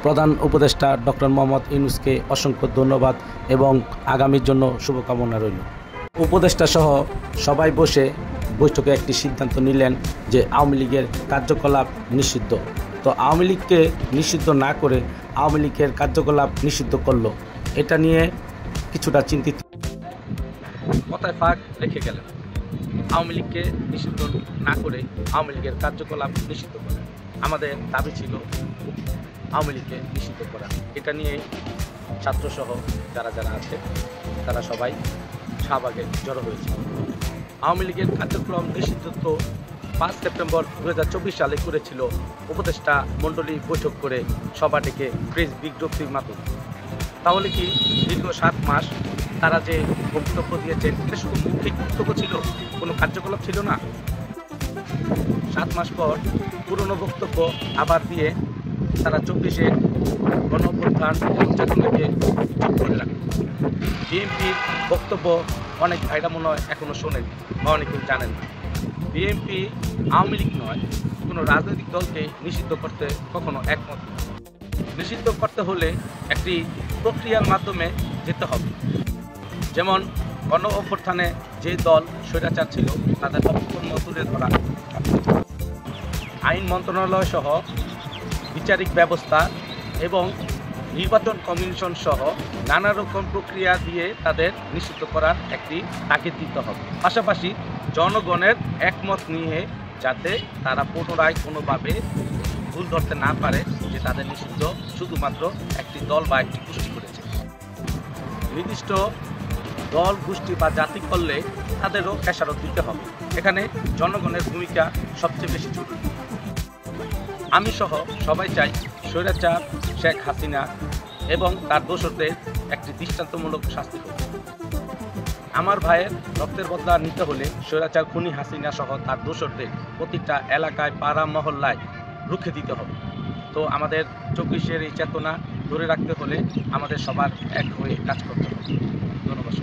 প্রধান উপদেষ্টা ডক্টর মোহাম্মদ ইউনূসকে অসংখ্য ধন্যবাদ এবং আগামীর জন্য শুভকামনা রইল। উপদেষ্টা সহ সবাই বসে বৈঠকে একটি সিদ্ধান্ত নিলেন যে আওয়ামী লীগের কার্যকলাপ নিষিদ্ধ। তো আওয়ামী লীগকে নিষিদ্ধ না করে আওয়ামী লীগের কার্যকলাপ নিষিদ্ধ করলো, এটা নিয়ে কিছুটা চিন্তিত। কথায় ফাঁক রেখে গেলেন, আওয়ামী লীগকে নিষিদ্ধ না করে আওয়ামী লীগের কার্যকলাপ নিষিদ্ধ করেন। আমাদের দাবি ছিল আওয়ামী লীগকে নিষিদ্ধ করা। এটা নিয়ে ছাত্রসহ যারা যারা আছে তারা সবাই শাহবাগে জড়ো হয়েছে। আওয়ামী লীগের কার্যক্রম নিষিদ্ধ তো 5 সেপ্টেম্বর 2024 সালে করেছিল উপদেষ্টা মণ্ডলী বৈঠক করে সভা ডেকে প্রেস বিজ্ঞপ্তির মাধ্যমে। তাহলে কি দীর্ঘ 7 মাস তারা যে বক্তব্য দিয়েছেন এটা শুধু মৌখিক বক্তব্য ছিল, কোনো কার্যকলাপ ছিল না? 7 মাস পর পুরনো বক্তব্য আবার দিয়ে তারা 24-এ গণঅভ্যুত্থান চেতনাকে চুপ করে রাখে। বিএনপির বক্তব্য অনেক ভাইরা মনে হয় এখনও শোনেন বা অনেকেই জানেন না। বিএনপি আওয়ামী লীগ নয়, কোনো রাজনৈতিক দলকে নিষিদ্ধ করতে কখনো একমত নয়। নিষিদ্ধ করতে হলে একটি প্রক্রিয়ার মাধ্যমে যেতে হবে। যেমন গণ অভ্যুত্থানে যে দল স্বৈরাচার ছিল তাদের অপকর্ম তুলে ধরা, আইন মন্ত্রণালয় সহ বিচারিক ব্যবস্থা এবং নির্বাচন কমিশন সহ নানা রকম প্রক্রিয়া দিয়ে তাদের নিষিদ্ধ করার একটি তাগিদ দিতে হবে। পাশাপাশি জনগণের একমত নিয়ে যাতে তারা পুনরায় কোনোভাবে ভুল ধরতে না পারে যে তাদের নিষিদ্ধ শুধুমাত্র একটি দল বা একটি গোষ্ঠী করেছে। নির্দিষ্ট দল গোষ্ঠী বা জাতি করলে তাদেরও খেসারত দিতে হবে। এখানে জনগণের ভূমিকা সবচেয়ে বেশি জরুরি। আমি সহ সবাই চাই স্বৈরাচার শেখ হাসিনা এবং তার দোসরদের একটি দৃষ্টান্তমূলক শাস্তি হোক। আমার ভাইয়ের রক্তের বদলা নিতে হলে স্বৈরাচার খুনি হাসিনা সহ তার দোসরদের প্রতিটা এলাকায় পাড়া মহল্লায় রুখে দিতে হবে। তো আমাদের 24-এর এই চেতনা ধরে রাখতে হলে আমাদের সবার এক হয়ে কাজ করতে হবে। ধন্যবাদ।